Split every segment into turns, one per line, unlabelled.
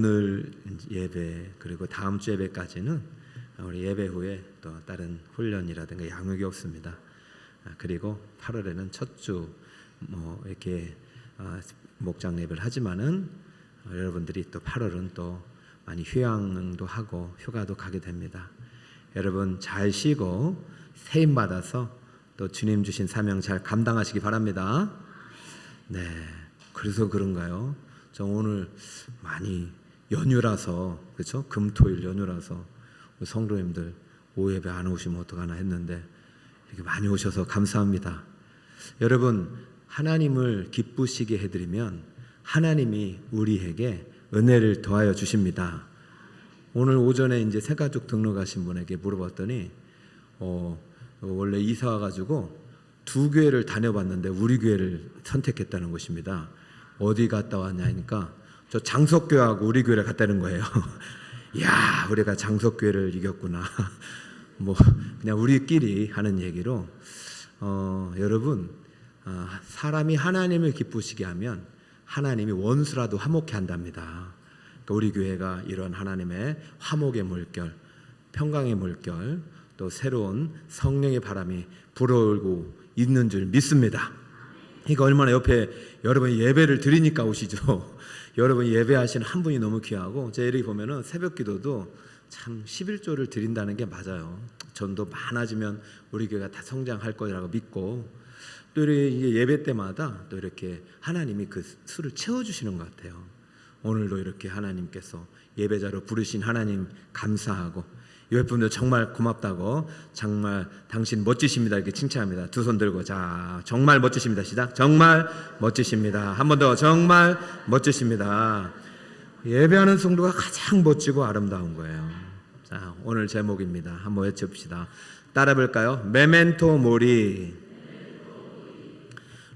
오늘 예배 그리고 다음 주 예배까지는 우리 예배 후에 또 다른 훈련이라든가 양육이 없습니다. 그리고 8월에는 첫 주 이렇게 목장 예배를 하지만은 여러분들이 또 8월은 또 많이 휴양도 하고 휴가도 가게 됩니다. 여러분 잘 쉬고 새 힘 받아서 또 주님 주신 사명 잘 감당하시기 바랍니다. 네, 그래서 그런가요? 저 오늘 많이 연휴라서, 그렇죠? 금토일 연휴라서 우리 성도님들 오예배 안 오시면 어떡하나 했는데 이렇게 많이 오셔서 감사합니다. 여러분, 하나님을 기쁘시게 해드리면 하나님이 우리에게 은혜를 더하여 주십니다. 오늘 오전에 이제 새가족 등록하신 분에게 물어봤더니 원래 이사 와가지고 두 교회를 다녀봤는데 우리 교회를 선택했다는 것입니다. 어디 갔다 왔냐 하니까 저 장석교회하고 우리 교회를 갔다는 거예요. 야, 우리가 장석교회를 이겼구나. 그냥 우리끼리 하는 얘기로 여러분, 사람이 하나님을 기쁘시게 하면 하나님이 원수라도 화목해 한답니다. 그러니까 우리 교회가 이런 하나님의 화목의 물결, 평강의 물결, 또 새로운 성령의 바람이 불어오고 있는 줄 믿습니다. 그러니까 얼마나 옆에 여러분이 예배를 드리니까 오시죠. 여러분이 예배하시는 한 분이 너무 귀하고, 제가 이렇게 보면은 새벽 기도도 참 11조를 드린다는 게 맞아요. 전도 많아지면 우리 교회가 다 성장할 거라고 믿고, 또 이렇게 예배 때마다 또 이렇게 하나님이 그 수를 채워주시는 것 같아요. 오늘도 이렇게 하나님께서 예배자로 부르신 하나님 감사하고, 옆에 분들 정말 고맙다고, 정말 당신 멋지십니다 이렇게 칭찬합니다. 두 손 들고, 자, 정말 멋지십니다. 시작. 정말 멋지십니다. 한 번 더, 정말 멋지십니다. 예배하는 성도가 가장 멋지고 아름다운 거예요. 자, 오늘 제목입니다. 한번 외쳐봅시다. 따라 볼까요? 메멘토 모리.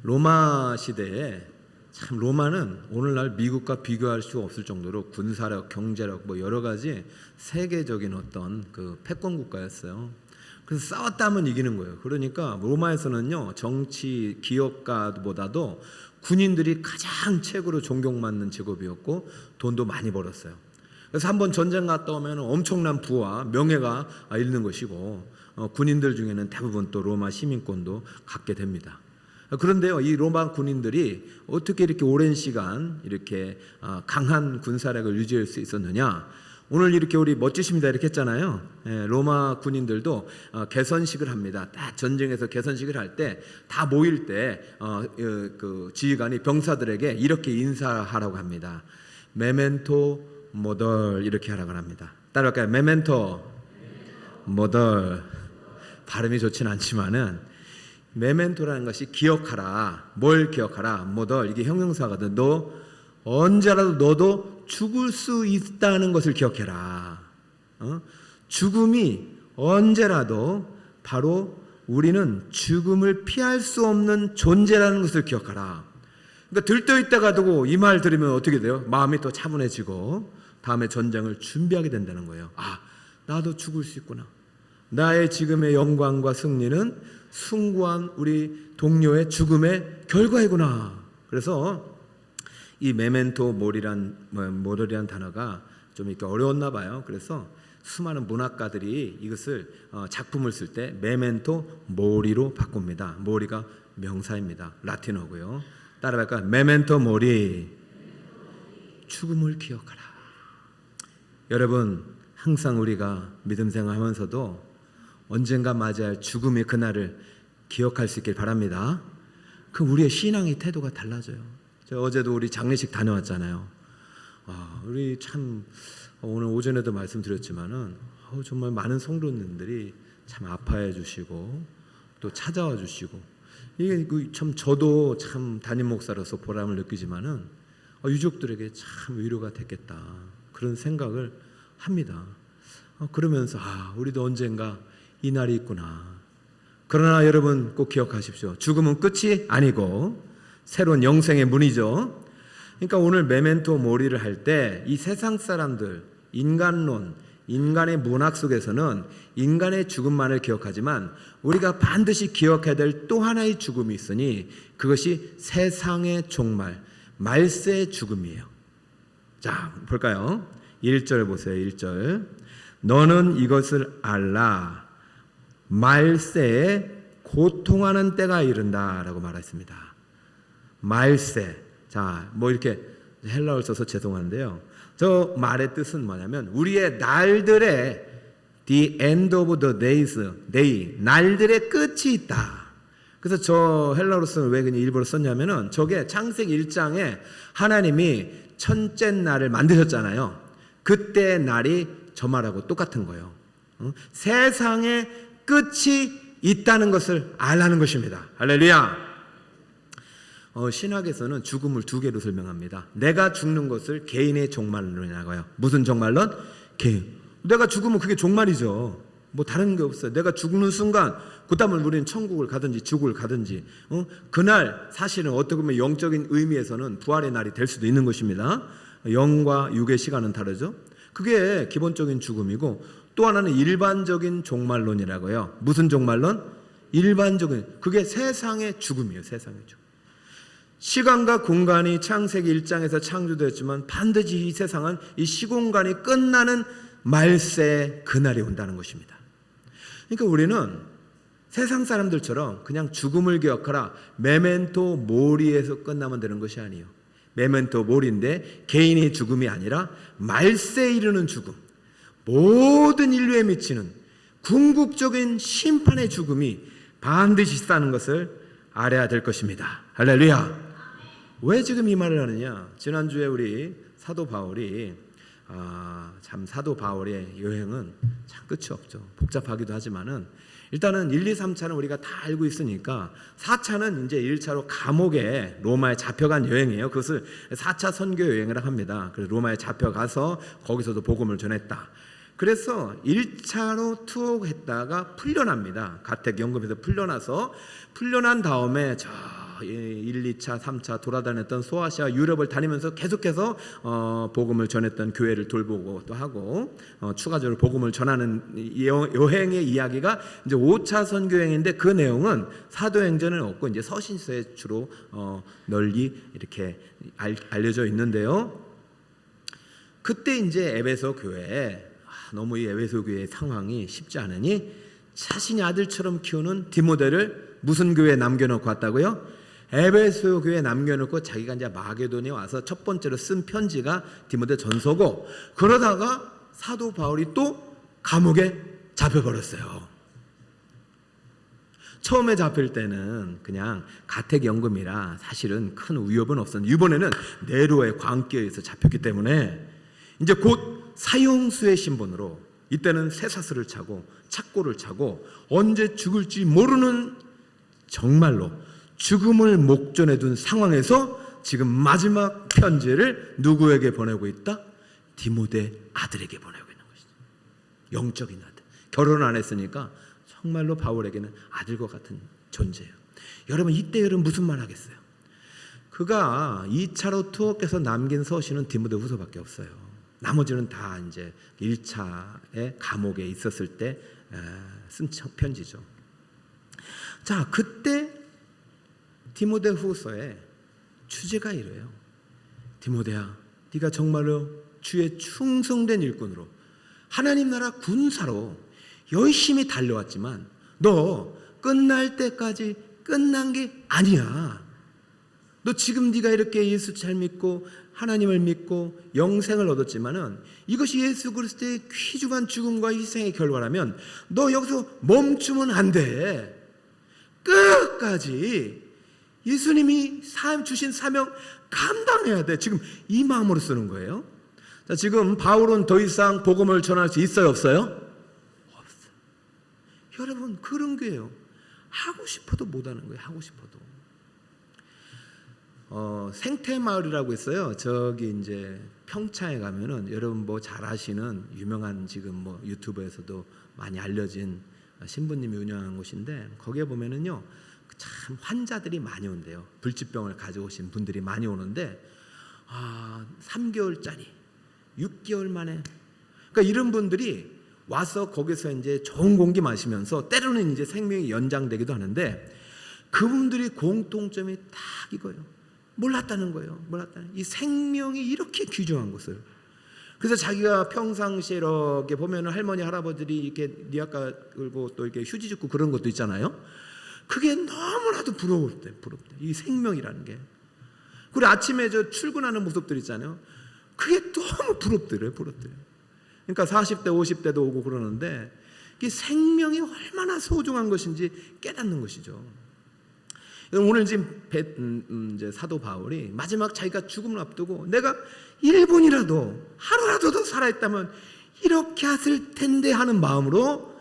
로마 시대에 참 로마는 오늘날 미국과 비교할 수 없을 정도로 군사력, 경제력 여러 가지 세계적인 어떤 그 패권 국가였어요. 그래서 싸웠다면 이기는 거예요. 그러니까 로마에서는요, 정치 기업가보다도 군인들이 가장 최고로 존경받는 직업이었고 돈도 많이 벌었어요. 그래서 한번 전쟁 갔다 오면 엄청난 부와 명예가 있는 것이고, 군인들 중에는 대부분 또 로마 시민권도 갖게 됩니다. 그런데요, 이 로마 군인들이 어떻게 이렇게 오랜 시간 이렇게 강한 군사력을 유지할 수 있었느냐? 오늘 이렇게 우리 멋지십니다 이렇게 했잖아요. 로마 군인들도 개선식을 합니다. 딱 전쟁에서 개선식을 할 때 다 모일 때 그 지휘관이 병사들에게 이렇게 인사하라고 합니다. 메멘토 모덜 이렇게 하라고 합니다. 따라할까요? 메멘토 모덜. 발음이 좋지는 않지만은 메멘토라는 것이 기억하라. 뭘 기억하라? 모덜. 이게 형용사거든. 너 언제라도 너도 죽을 수 있다는 것을 기억해라. 죽음이 언제라도 바로 우리는 죽음을 피할 수 없는 존재라는 것을 기억하라. 그러니까 들떠있다가 두고 이 말 들으면 어떻게 돼요? 마음이 또 차분해지고 다음에 전쟁을 준비하게 된다는 거예요. 아, 나도 죽을 수 있구나. 나의 지금의 영광과 승리는 숭고한 우리 동료의 죽음의 결과이구나. 그래서 이 메멘토 모리란 단어가 좀 이렇게 어려웠나 봐요. 그래서 수많은 문학가들이 이것을 작품을 쓸 때 메멘토 모리로 바꿉니다. 모리가 명사입니다. 라틴어고요. 따라할까요? 메멘토 모리. 죽음을 기억하라. 여러분, 항상 우리가 믿음 생활하면서도 언젠가 맞이할 죽음의 그날을 기억할 수 있길 바랍니다. 그 우리의 신앙의 태도가 달라져요. 저 어제도 우리 장례식 다녀왔잖아요. 우리 참 오늘 오전에도 말씀드렸지만은 정말 많은 성도님들이 참 아파해 주시고 또 찾아와 주시고, 이게 참 저도 참 담임 목사로서 보람을 느끼지만은 유족들에게 참 위로가 됐겠다 그런 생각을 합니다. 그러면서 우리도 언젠가 이 날이 있구나. 그러나 여러분 꼭 기억하십시오. 죽음은 끝이 아니고 새로운 영생의 문이죠. 그러니까 오늘 메멘토 모리를 할 때 이 세상 사람들, 인간론, 인간의 문학 속에서는 인간의 죽음만을 기억하지만 우리가 반드시 기억해야 될 또 하나의 죽음이 있으니 그것이 세상의 종말, 말세의 죽음이에요. 자, 볼까요? 1절 보세요. 1절. 너는 이것을 알라. 말세에 고통하는 때가 이른다라고 말했습니다. 말세. 자, 뭐 이렇게 헬라어를 써서 죄송한데요. 저 말의 뜻은 뭐냐면 우리의 날들의 the end of the day, 날들의 끝이 있다. 그래서 저 헬라어로 쓰는 왜 그냥 일부러 썼냐면은 저게 창세기 1장에 하나님이 첫째 날을 만드셨잖아요. 그때의 날이 저 말하고 똑같은 거예요. 세상의 끝이 있다는 것을 알라는 것입니다. 할렐루야. 신학에서는 죽음을 두 개로 설명합니다. 내가 죽는 것을 개인의 종말론이라고 해요. 무슨 종말론? 개인. 내가 죽으면 그게 종말이죠. 뭐 다른 게 없어요. 내가 죽는 순간 그다음은 우리는 천국을 가든지 지옥을 가든지 그날 사실은 어떻게 보면 영적인 의미에서는 부활의 날이 될 수도 있는 것입니다. 영과 육의 시간은 다르죠. 그게 기본적인 죽음이고 또 하나는 일반적인 종말론이라고 해요. 무슨 종말론? 일반적인, 그게 세상의 죽음이에요. 세상의 죽음. 시간과 공간이 창세기 1장에서 창조되었지만 반드시 이 세상은 이 시공간이 끝나는 말세 그날이 온다는 것입니다. 그러니까 우리는 세상 사람들처럼 그냥 죽음을 기억하라, 메멘토 모리에서 끝나면 되는 것이 아니에요. 메멘토 모리인데 개인의 죽음이 아니라 말세에 이르는 죽음, 모든 인류에 미치는 궁극적인 심판의 죽음이 반드시 있다는 것을 알아야 될 것입니다. 할렐루야. 왜 지금 이 말을 하느냐? 지난주에 우리 사도 바울이 참 사도 바울의 여행은 참 끝이 없죠. 복잡하기도 하지만은 일단은 1, 2, 3차는 우리가 다 알고 있으니까 4차는 이제 1차로 감옥에 로마에 잡혀간 여행이에요. 그것을 4차 선교 여행이라고 합니다. 그래서 로마에 잡혀가서 거기서도 복음을 전했다. 그래서 1차로 투옥했다가 풀려납니다. 가택연금에서 풀려난 다음에 저 1, 2차, 3차 돌아다녔던 소아시아 유럽을 다니면서 계속해서 복음을 전했던 교회를 돌보고 또 하고 추가적으로 복음을 전하는 여행의 이야기가 이제 5차 선교여행인데 그 내용은 사도행전은 없고 이제 서신서에 주로 널리 이렇게 알려져 있는데요. 그때 이제 에베소 교회에 너무 이 에베소 교회의 상황이 쉽지 않으니 자신이 아들처럼 키우는 디모데를 무슨 교회에 남겨놓고 왔다고요? 에베소 교회에 남겨놓고 자기가 이제 마게도니에 와서 첫 번째로 쓴 편지가 디모데 전서고, 그러다가 사도 바울이 또 감옥에 잡혀버렸어요. 처음에 잡힐 때는 그냥 가택연금이라 사실은 큰 위협은 없었는데 이번에는 네로의 광기에서 잡혔기 때문에 이제 곧 사형수의 신분으로 이때는 쇠사슬을 차고 착고를 차고 언제 죽을지 모르는 정말로 죽음을 목전에 둔 상황에서 지금 마지막 편지를 누구에게 보내고 있다? 디모데 아들에게 보내고 있는 것이죠. 영적인 아들. 결혼 안 했으니까 정말로 바울에게는 아들과 같은 존재예요. 여러분 이때 여러분 무슨 말 하겠어요? 그가 2차로 투옥해서 남긴 서신은 디모데 후서밖에 없어요. 나머지는 다 이제 1차에 감옥에 있었을 때 쓴 편지죠. 자, 그때 디모데 후서의 주제가 이래요. 디모데야, 네가 정말로 주의 충성된 일꾼으로 하나님 나라 군사로 열심히 달려왔지만 너 끝날 때까지 끝난 게 아니야. 너 지금 네가 이렇게 예수 잘 믿고 하나님을 믿고 영생을 얻었지만은 이것이 예수 그리스도의 귀중한 죽음과 희생의 결과라면 너 여기서 멈추면 안 돼. 끝까지 예수님이 주신 사명 감당해야 돼. 지금 이 마음으로 쓰는 거예요. 자, 지금 바울은 더 이상 복음을 전할 수 있어요, 없어요? 없어요. 여러분 그런 거예요. 하고 싶어도 못하는 거예요. 하고 싶어도. 생태마을이라고 있어요. 저기 이제 평창에 가면은 여러분 뭐 잘 아시는 유명한 지금 뭐 유튜브에서도 많이 알려진 신부님이 운영한 곳인데 거기에 보면은요 참 환자들이 많이 온대요. 불치병을 가져오신 분들이 많이 오는데 3개월짜리 6개월 만에 그러니까 이런 분들이 와서 거기서 이제 좋은 공기 마시면서 때로는 이제 생명이 연장되기도 하는데 그분들이 공통점이 딱 이거예요. 몰랐다는 거예요. 이 생명이 이렇게 귀중한 것을. 그래서 자기가 평상시에 이렇게 보면 할머니 할아버지들이 이렇게 리아카 끌고 또 이렇게 휴지 줍고 그런 것도 있잖아요. 그게 너무나도 부럽대. 이 생명이라는 게. 그리고 아침에 저 출근하는 모습들 있잖아요. 그게 너무 부럽더래요. 그러니까 40대 50대도 오고 그러는데 이 생명이 얼마나 소중한 것인지 깨닫는 것이죠. 오늘 지금 이제 사도 바울이 마지막 자기가 죽음을 앞두고 내가 1분이라도 하루라도 더 살아있다면 이렇게 했을 텐데 하는 마음으로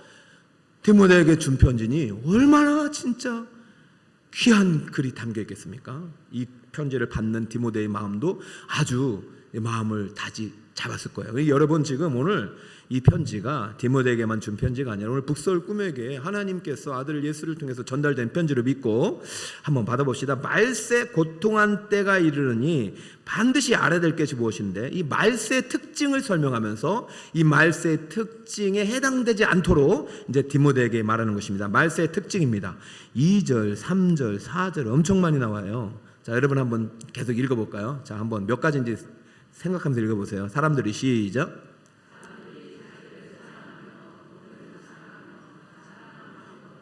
디모데에게 준 편지니 얼마나 진짜 귀한 글이 담겨 있겠습니까? 이 편지를 받는 디모데의 마음도 아주 마음을 다지 잡았을 거예요. 여러분 지금 오늘 이 편지가 디모데에게만 준 편지가 아니라 오늘 북서울 꿈에게 하나님께서 아들 예수를 통해서 전달된 편지를 믿고 한번 받아봅시다. 말세 고통한 때가 이르르니 반드시 알아야 될 것이 무엇인데 이 말세의 특징을 설명하면서 이 말세의 특징에 해당되지 않도록 이제 디모데에게 말하는 것입니다. 말세의 특징입니다. 2절, 3절, 4절 엄청 많이 나와요. 자, 여러분 한번 계속 읽어볼까요? 자, 한번 몇 가지인지 생각하면서 읽어보세요. 사람들이 시작.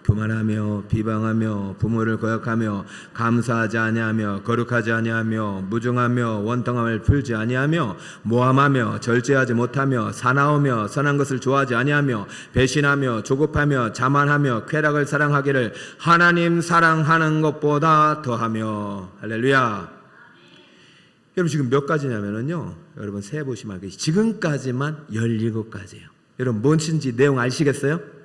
교만하며 비방하며 부모를 거역하며 감사하지 아니하며 거룩하지 아니하며 무정하며 원통함을 풀지 아니하며 모함하며 절제하지 못하며 사나우며 선한 것을 좋아하지 아니하며 배신하며 조급하며 자만하며 쾌락을 사랑하기를 하나님 사랑하는 것보다 더하며. 할렐루야. 여러분 지금 몇 가지냐면요, 여러분 세 보시면 알겠지. 지금까지만 17가지예요. 여러분 뭔지 내용 아시겠어요?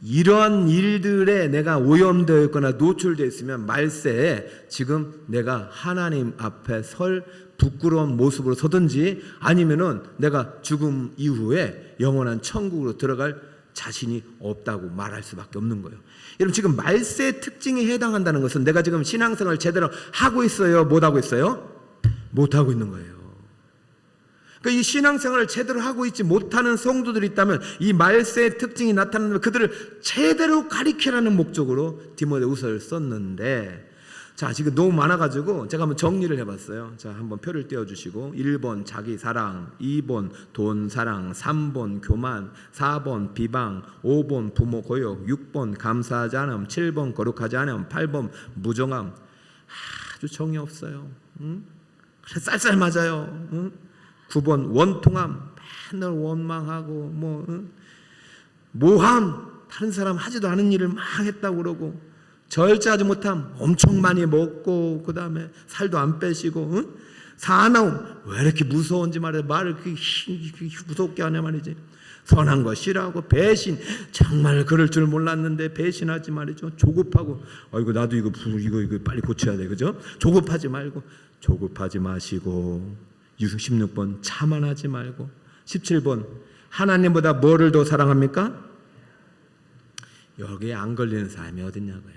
이런 일들에 내가 오염되어 있거나 노출되어 있으면 말세에 지금 내가 하나님 앞에 설 부끄러운 모습으로 서든지 아니면은 내가 죽음 이후에 영원한 천국으로 들어갈 자신이 없다고 말할 수밖에 없는 거예요. 여러분 지금 말세의 특징에 해당한다는 것은 내가 지금 신앙생활을 제대로 하고 있어요? 못하고 있어요? 못하고 있는 거예요. 그러니까 이 신앙생활을 제대로 하고 있지 못하는 성도들이 있다면 이 말세의 특징이 나타나면 그들을 제대로 가리키라는 목적으로 디모데후서를 썼는데, 자 지금 너무 많아가지고 제가 한번 정리를 해봤어요. 자 한번 표를 띄워주시고 1번 자기 사랑, 2번 돈 사랑, 3번 교만, 4번 비방, 5번 부모 고역, 6번 감사하지 않음, 7번 거룩하지 않음, 8번 무정함. 아주 정이 없어요. 응? 그래 쌀쌀 맞아요. 응? 9번 원통함, 맨날 원망하고 모함, 다른 사람 하지도 않은 일을 막 했다고 그러고, 절제하지 못함, 엄청 많이 먹고 그 다음에 살도 안 빼시고, 사나움, 왜 이렇게 무서운지 말이야. 말을 그렇게 무섭게 하냐 말이지. 선한 거 싫어하고, 배신, 정말 그럴 줄 몰랐는데 배신하지 말이죠. 조급하고, 아이고 나도 이거 빨리 고쳐야 돼, 그죠? 조급하지 말고, 조급하지 마시고. 16번 자만하지 말고, 17번 하나님보다 뭐를 더 사랑합니까? 여기에 안 걸리는 사람이 어딨냐고요.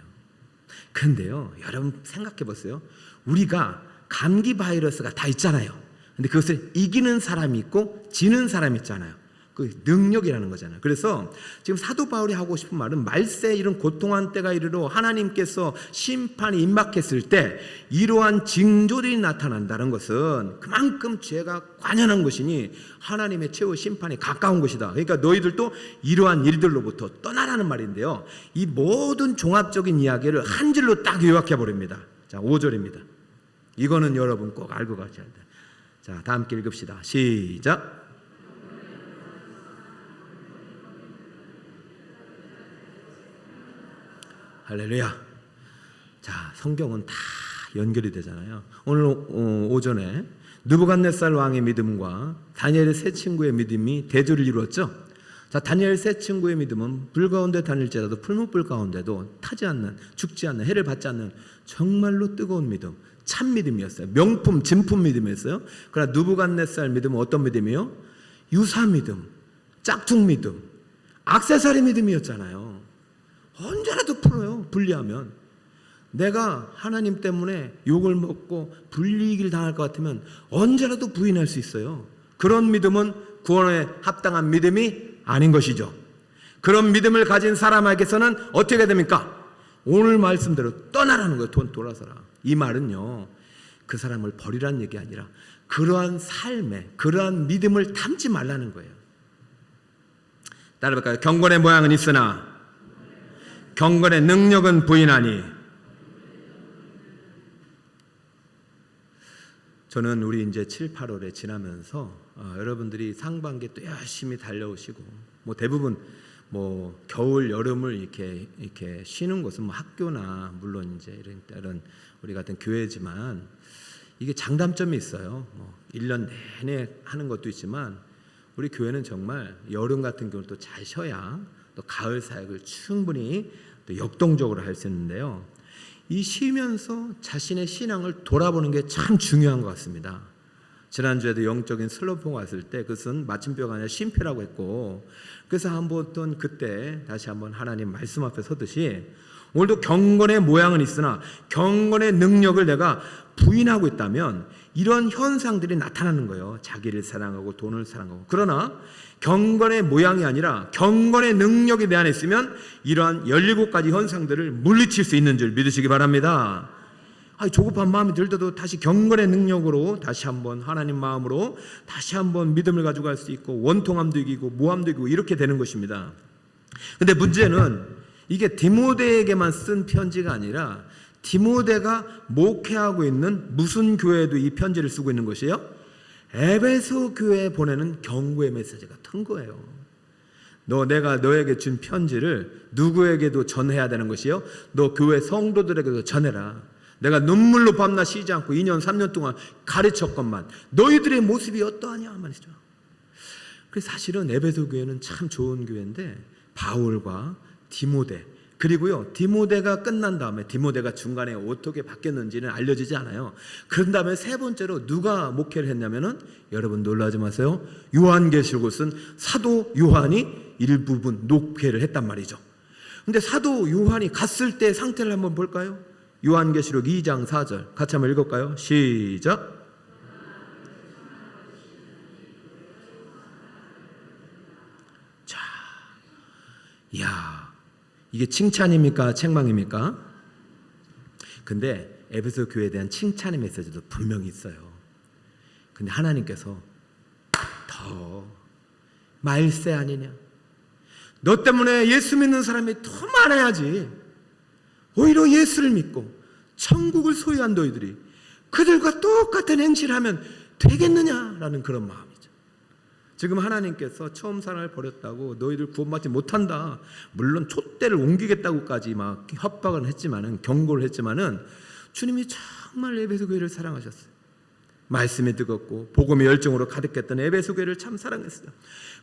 근데요 여러분 생각해 보세요. 우리가 감기 바이러스가 다 있잖아요. 근데 그것을 이기는 사람이 있고 지는 사람이 있잖아요. 그 능력이라는 거잖아요. 그래서 지금 사도 바울이 하고 싶은 말은 말세 이런 고통한 때가 이르러 하나님께서 심판이 임박했을 때 이러한 징조들이 나타난다는 것은 그만큼 죄가 관연한 것이니 하나님의 최후 심판이 가까운 것이다. 그러니까 너희들도 이러한 일들로부터 떠나라는 말인데요, 이 모든 종합적인 이야기를 한 줄로 딱 요약해 버립니다. 자 5절입니다. 이거는 여러분 꼭 알고 가셔야 돼요. 자 다 함께 읽읍시다. 시작. 할렐루야. 자 성경은 다 연결이 되잖아요. 오늘 오전에 느부갓네살 왕의 믿음과 다니엘의 세 친구의 믿음이 대조를 이루었죠. 자 다니엘 세 친구의 믿음은 불 가운데 다닐지라도 풀무불 가운데도 타지 않는, 죽지 않는, 해를 받지 않는 정말로 뜨거운 믿음, 참 믿음이었어요. 명품 진품 믿음이었어요. 그러나 느부갓네살 믿음은 어떤 믿음이요? 유사 믿음, 짝퉁 믿음, 액세서리 믿음이었잖아요. 언제라도 풀어요. 분리하면. 내가 하나님 때문에 욕을 먹고 불리기를 당할 것 같으면 언제라도 부인할 수 있어요. 그런 믿음은 구원에 합당한 믿음이 아닌 것이죠. 그런 믿음을 가진 사람에게서는 어떻게 됩니까? 오늘 말씀대로 떠나라는 거예요. 돌아서라. 이 말은요, 그 사람을 버리라는 얘기 아니라 그러한 삶에 그러한 믿음을 담지 말라는 거예요. 따라볼까요? 경건의 모양은 있으나 경건의 능력은 부인하니. 저는 우리 이제 7, 8월에 지나면서 여러분들이 상반기에 또 열심히 달려오시고 뭐 대부분 뭐 겨울 여름을 이렇게 쉬는 곳은 뭐 학교나 물론 이제 이런 우리 같은 교회지만 이게 장단점이 있어요. 뭐 1년 내내 하는 것도 있지만 우리 교회는 정말 여름 같은 경우는 또 잘 쉬어야 또 가을 사역을 충분히 또 역동적으로 할 수 있는데요. 이 쉬면서 자신의 신앙을 돌아보는 게 참 중요한 것 같습니다. 지난주에도 영적인 슬럼프가 왔을 때 그것은 마침표가 아니라 쉼표라고 했고, 그래서 한번 그때 다시 한번 하나님 말씀 앞에 서듯이 오늘도 경건의 모양은 있으나 경건의 능력을 내가 부인하고 있다면 이런 현상들이 나타나는 거예요. 자기를 사랑하고 돈을 사랑하고. 그러나 경건의 모양이 아니라 경건의 능력이 내 안에 있으면 이러한 17가지 현상들을 물리칠 수 있는 줄 믿으시기 바랍니다. 조급한 마음이 들더라도 다시 경건의 능력으로 다시 한번 하나님 마음으로 다시 한번 믿음을 가지고 갈 수 있고 원통함도 이기고 모함도 이기고 이렇게 되는 것입니다. 근데 문제는 이게 디모데에게만 쓴 편지가 아니라 디모데가 목회하고 있는 무슨 교회에도 이 편지를 쓰고 있는 것이에요? 에베소 교회에 보내는 경고의 메시지 같은 거예요. 내가 너에게 준 편지를 누구에게도 전해야 되는 것이요, 너 교회 성도들에게도 전해라. 내가 눈물로 밤낮 쉬지 않고 2년 3년 동안 가르쳤건만 너희들의 모습이 어떠하냐 말이죠. 그래서 사실은 에베소 교회는 참 좋은 교회인데 바울과 디모데, 그리고요 디모데가 끝난 다음에 디모데가 중간에 어떻게 바뀌었는지는 알려지지 않아요. 그런 다음에 세 번째로 누가 목회를 했냐면은, 여러분 놀라지 마세요, 요한계시록은 사도 요한이 일부분 목회를 했단 말이죠. 근데 사도 요한이 갔을 때 상태를 한번 볼까요? 요한계시록 2장 4절 같이 한번 읽을까요? 시작. 자, 이야, 이게 칭찬입니까? 책망입니까? 근데 에베소 교회에 대한 칭찬의 메시지도 분명히 있어요. 근데 하나님께서 더 말세 아니냐, 너 때문에 예수 믿는 사람이 더 많아야지, 오히려 예수를 믿고 천국을 소유한 너희들이 그들과 똑같은 행실을 하면 되겠느냐라는 그런 마음이죠. 지금 하나님께서 처음 사랑을 버렸다고 너희들 구원받지 못한다, 물론 촛대를 옮기겠다고까지 막 협박을 했지만은, 경고를 했지만은 주님이 정말 에베소 교회를 사랑하셨어요. 말씀이 뜨겁고 복음의 열정으로 가득했던 에베소 교회를 참 사랑했어요.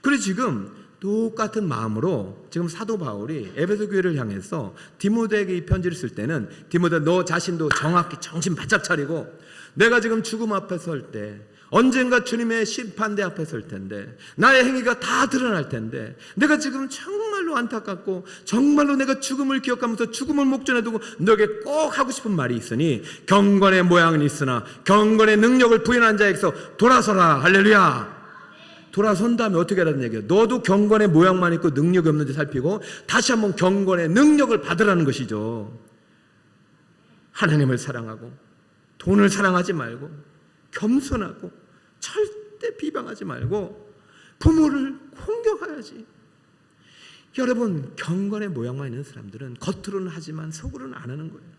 그래서 지금 똑같은 마음으로 지금 사도 바울이 에베소 교회를 향해서 디모데에게 이 편지를 쓸 때는, 디모데 너 자신도 정확히 정신 바짝 차리고, 내가 지금 죽음 앞에 설 때, 언젠가 주님의 심판대 앞에 설 텐데 나의 행위가 다 드러날 텐데, 내가 지금 정말로 안타깝고 정말로 내가 죽음을 기억하면서 죽음을 목전에 두고 너에게 꼭 하고 싶은 말이 있으니, 경건의 모양은 있으나 경건의 능력을 부인한 자에게서 돌아서라. 할렐루야. 돌아선 다음에 어떻게 하라는 얘기예요? 너도 경건의 모양만 있고 능력이 없는지 살피고 다시 한번 경건의 능력을 받으라는 것이죠. 하나님을 사랑하고 돈을 사랑하지 말고 겸손하고 절대 비방하지 말고 부모를 공경해야지. 여러분, 경건의 모양만 있는 사람들은 겉으로는 하지만 속으로는 안 하는 거예요.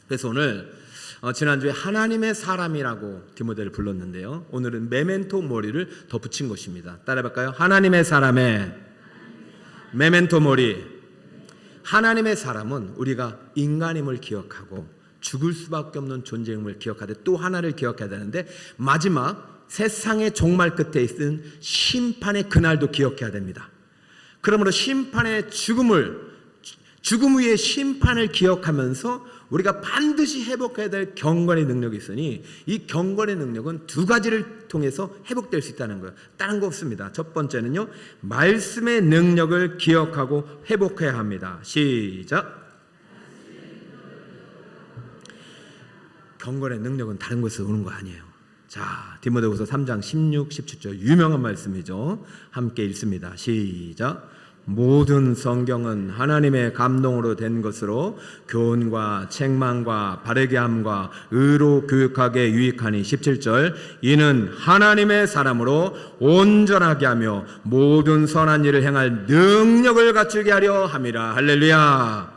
그래서 오늘 지난주에 하나님의 사람이라고 디모데를 불렀는데요, 오늘은 메멘토 모리를 더 붙인 것입니다. 따라해볼까요? 하나님의 사람의 메멘토 모리. 하나님의 사람은 우리가 인간임을 기억하고 죽을 수밖에 없는 존재임을 기억하되 또 하나를 기억해야 되는데, 마지막 세상의 종말 끝에 있는 심판의 그날도 기억해야 됩니다. 그러므로 심판의 죽음 위의 심판을 기억하면서 우리가 반드시 회복해야 될 경건의 능력이 있으니, 이 경건의 능력은 두 가지를 통해서 회복될 수 있다는 거예요. 다른 거 없습니다. 첫 번째는요, 말씀의 능력을 기억하고 회복해야 합니다. 시작. 경건의 능력은 다른 곳에서 오는 거 아니에요. 자, 디모데후서 3장 16, 17절 유명한 말씀이죠. 함께 읽습니다. 시작. 모든 성경은 하나님의 감동으로 된 것으로 교훈과 책망과 바르게 함과 의로 교육하게 유익하니 17절 이는 하나님의 사람으로 온전하게 하며 모든 선한 일을 행할 능력을 갖추게 하려 함이라. 할렐루야.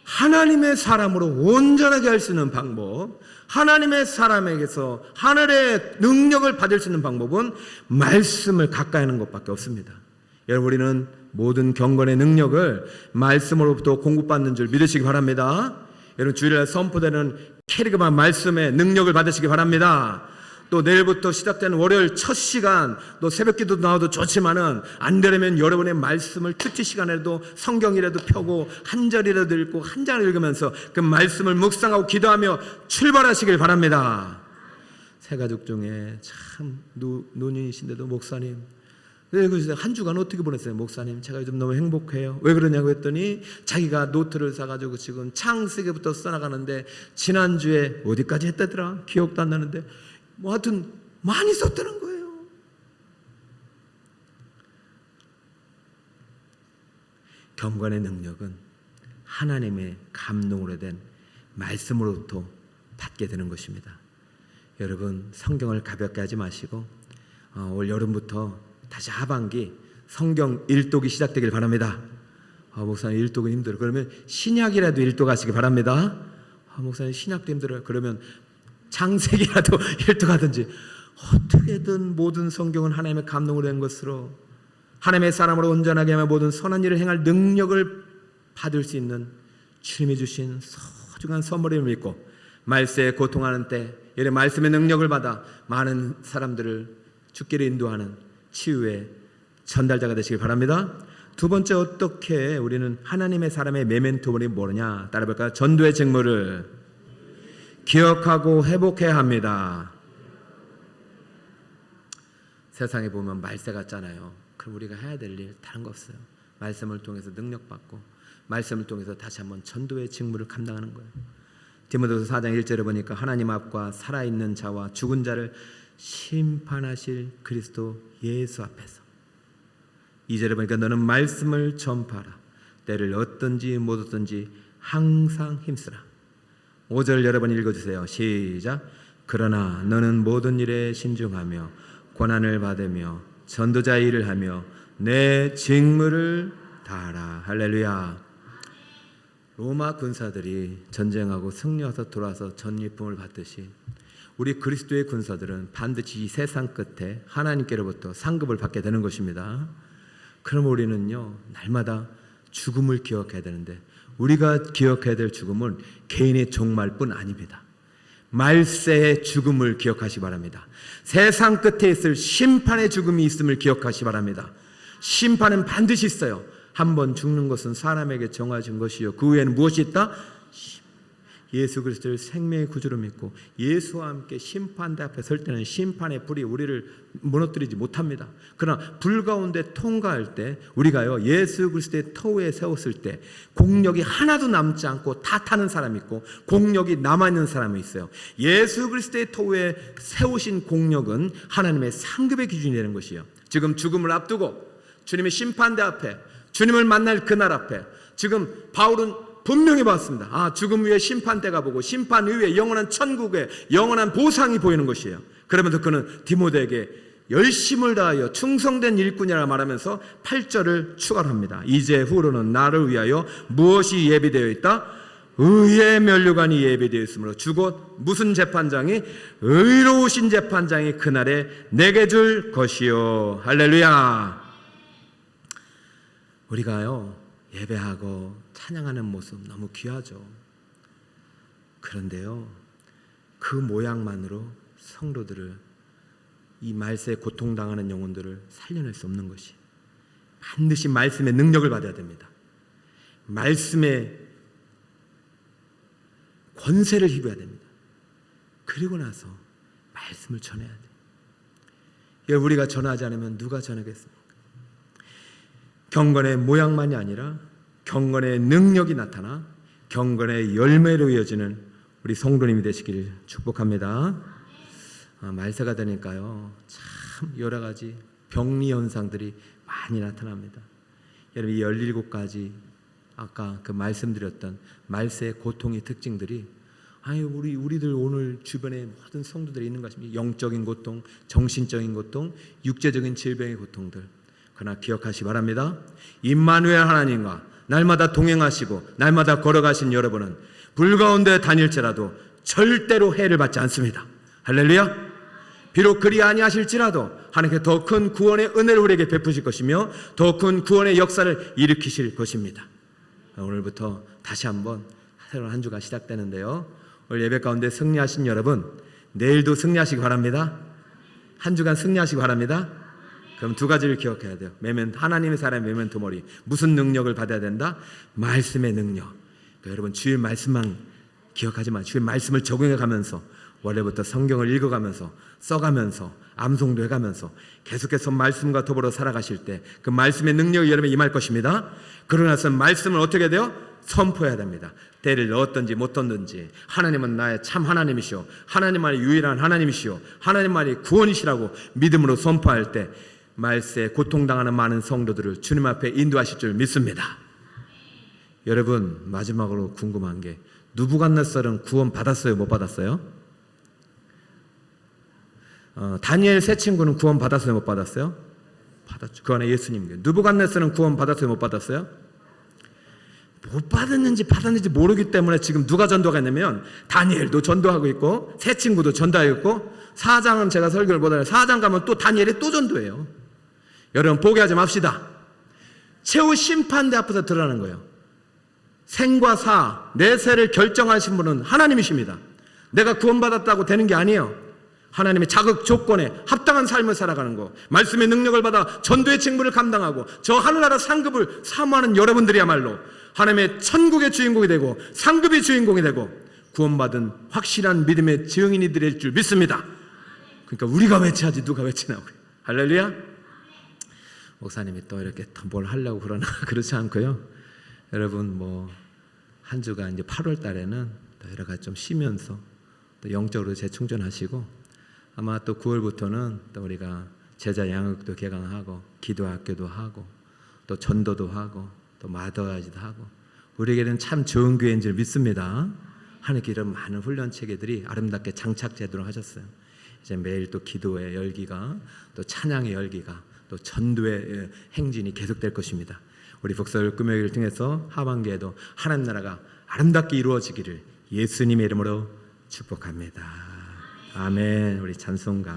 하나님의 사람으로 온전하게 할 수 있는 방법, 하나님의 사람에게서 하늘의 능력을 받을 수 있는 방법은 말씀을 가까이 하는 것밖에 없습니다. 여러분, 우리는 모든 경건의 능력을 말씀으로부터 공급받는 줄 믿으시기 바랍니다. 여러분, 주일날 선포되는 캐리그마 말씀의 능력을 받으시기 바랍니다. 또 내일부터 시작되는 월요일 첫 시간, 또 새벽기도 나와도 좋지만은 안 되려면 여러분의 말씀을 큐티 시간에도 성경이라도 펴고 한 절이라도 읽고 한 장을 읽으면서 그 말씀을 묵상하고 기도하며 출발하시길 바랍니다. 새 가족 중에 참 노년이신데도 목사님, 한 주간 어떻게 보냈어요? 목사님, 제가 요즘 너무 행복해요. 왜 그러냐고 했더니 자기가 노트를 사가지고 지금 창세기부터 써나가는데 지난주에 어디까지 했다더라? 기억도 안 나는데 뭐 하여튼 많이 썼다는 거예요. 경건의 능력은 하나님의 감동으로 된 말씀으로부터 받게 되는 것입니다. 여러분, 성경을 가볍게 하지 마시고 올 여름부터 다시 하반기 성경 일독이 시작되길 바랍니다. 목사님 일독은 힘들어요. 그러면 신약이라도 일독하시기 바랍니다. 목사님 신약도 힘들어요. 그러면 창세기라도 일독하든지 어떻게든 모든 성경은 하나님의 감동으로 된 것으로 하나님의 사람으로 온전하게 하며 모든 선한 일을 행할 능력을 받을 수 있는 주님이 주신 소중한 선물임을 믿고 말세에 고통하는 때 이래 말씀의 능력을 받아 많은 사람들을 죽기를 인도하는 치유의 전달자가 되시길 바랍니다. 두 번째, 어떻게 우리는 하나님의 사람의 메멘토물이 뭐냐 따라볼까요? 전도의 직무를 기억하고 회복해야 합니다. 세상에 보면 말세 같잖아요. 그럼 우리가 해야 될 일 다른 거 없어요. 말씀을 통해서 능력받고 말씀을 통해서 다시 한번 전도의 직무를 감당하는 거예요. 디모데후서 4장 1절에 보니까 하나님 앞과 살아있는 자와 죽은 자를 심판하실 그리스도 예수 앞에서, 2절에 보니까 너는 말씀을 전파하라. 때를 얻든지 못 얻든지 항상 힘쓰라. 5절 여러 번 읽어주세요. 시작. 그러나 너는 모든 일에 신중하며 고난을 받으며 전도자의 일을 하며 내 직무를 다하라. 할렐루야. 로마 군사들이 전쟁하고 승리해서 돌아와서 전리품을 받듯이 우리 그리스도의 군사들은 반드시 이 세상 끝에 하나님께로부터 상급을 받게 되는 것입니다. 그럼 우리는요, 날마다 죽음을 기억해야 되는데 우리가 기억해야 될 죽음은 개인의 종말뿐 아닙니다. 말세의 죽음을 기억하시기 바랍니다. 세상 끝에 있을 심판의 죽음이 있음을 기억하시기 바랍니다. 심판은 반드시 있어요. 한번 죽는 것은 사람에게 정해진 것이요 그 후에는 무엇이 있다? 예수 그리스도를 생명의 구주로 믿고 예수와 함께 심판대 앞에 설 때는 심판의 불이 우리를 무너뜨리지 못합니다. 그러나 불 가운데 통과할 때 우리가요, 예수 그리스도의 터 위에 세웠을 때 공력이 하나도 남지 않고 다 타는 사람이 있고 공력이 남아있는 사람이 있어요. 예수 그리스도의 터 위에 세우신 공력은 하나님의 상급의 기준이 되는 것이에요. 지금 죽음을 앞두고 주님의 심판대 앞에 주님을 만날 그날 앞에 지금 바울은 분명히 봤습니다. 죽음 위에 심판대가 보고 심판 위에 영원한 천국에 영원한 보상이 보이는 것이에요. 그러면서 그는 디모데에게 열심을 다하여 충성된 일꾼이라 말하면서 8절을 추가로 합니다. 이제 후로는 나를 위하여 무엇이 예비되어 있다? 의의 면류관이 예비되어 있으므로 주곧 무슨 재판장이? 의로우신 재판장이 그날에 내게 줄 것이요. 할렐루야. 우리가요, 예배하고 찬양하는 모습 너무 귀하죠. 그런데요, 그 모양만으로 성도들을, 이 말세에 고통당하는 영혼들을 살려낼 수 없는 것이, 반드시 말씀의 능력을 받아야 됩니다. 말씀의 권세를 입어야 됩니다. 그리고 나서 말씀을 전해야 돼요. 우리가 전하지 않으면 누가 전하겠습니까? 경건의 모양만이 아니라 경건의 능력이 나타나 경건의 열매로 이어지는 우리 성도님이 되시길 축복합니다. 말세가 되니까요, 참 여러 가지 병리 현상들이 많이 나타납니다. 여러분 이 17가지 아까 그 말씀드렸던 말세의 고통의 특징들이 우리들 오늘 주변에 모든 성도들이 있는 것입니다. 영적인 고통, 정신적인 고통, 육체적인 질병의 고통들. 그러나 기억하시기 바랍니다. 임마누엘 하나님과 날마다 동행하시고 날마다 걸어가신 여러분은 불 가운데 다닐지라도 절대로 해를 받지 않습니다. 할렐루야. 비록 그리 아니하실지라도 하나님께 더 큰 구원의 은혜를 우리에게 베푸실 것이며 더 큰 구원의 역사를 일으키실 것입니다. 오늘부터 다시 한번 새로운 한 주가 시작되는데요, 오늘 예배 가운데 승리하신 여러분, 내일도 승리하시기 바랍니다. 한 주간 승리하시기 바랍니다. 그럼 두 가지를 기억해야 돼요. 하나님의 사람의 메멘토 모리. 무슨 능력을 받아야 된다? 말씀의 능력. 그러니까 여러분 주일 말씀만 기억하지만 주일 말씀을 적용해 가면서 원래부터 성경을 읽어가면서 써가면서 암송도 해가면서 계속해서 말씀과 더불어 살아가실 때 그 말씀의 능력이 여러분에 임할 것입니다. 그러고 나서 말씀을 어떻게 돼요? 선포해야 됩니다. 때를 넣었든지 못 뒀든지 하나님은 나의 참 하나님이시오, 하나님만이 유일한 하나님이시오, 하나님만이 구원이시라고 믿음으로 선포할 때 말세에 고통당하는 많은 성도들을 주님 앞에 인도하실 줄 믿습니다. 여러분 마지막으로 궁금한 게, 느부갓네살은 구원 받았어요, 못 받았어요? 다니엘 세 친구는 구원 받았어요, 못 받았어요? 받았죠. 그 안에 예수님. 느부갓네살은 구원 받았어요, 못 받았어요? 못 받았는지 받았는지 모르기 때문에 지금 누가 전도하겠냐면 다니엘도 전도하고 있고 세 친구도 전도하고 있고 4장은 제가 설교를 못하는데 4장 가면 또 다니엘이 또 전도해요. 여러분 포기하지 맙시다. 최후 심판대 앞에서 드러나는 거예요. 생과 사, 내세를 결정하신 분은 하나님이십니다. 내가 구원받았다고 되는 게 아니에요. 하나님의 자극 조건에 합당한 삶을 살아가는 거, 말씀의 능력을 받아 전도의 직무를 감당하고 저 하늘나라 상급을 사모하는 여러분들이야말로 하나님의 천국의 주인공이 되고 상급의 주인공이 되고 구원받은 확실한 믿음의 증인이 될 줄 믿습니다. 그러니까 우리가 외치하지 누가 외치냐고요. 할렐루야. 목사님이 또 이렇게 뭘 하려고 그러나 그렇지 않고요. 여러분 한 주가 이제 8월 달에는 또 여러 가지 좀 쉬면서 또 영적으로 재충전하시고 아마 또 9월부터는 또 우리가 제자 양육도 개강하고 기도 학교도 하고 또 전도도 하고 또 마더가지도 하고 우리에게는 참 좋은 교회인 줄 믿습니다. 하나님께 이런 많은 훈련 체계들이 아름답게 장착 제도록 하셨어요. 이제 매일 또 기도의 열기가 또 찬양의 열기가 또 전도의 행진이 계속될 것입니다. 우리 복설 금요일을 통해서 하반기에도 하나님 나라가 아름답게 이루어지기를 예수님의 이름으로 축복합니다. 아멘. 우리 찬송가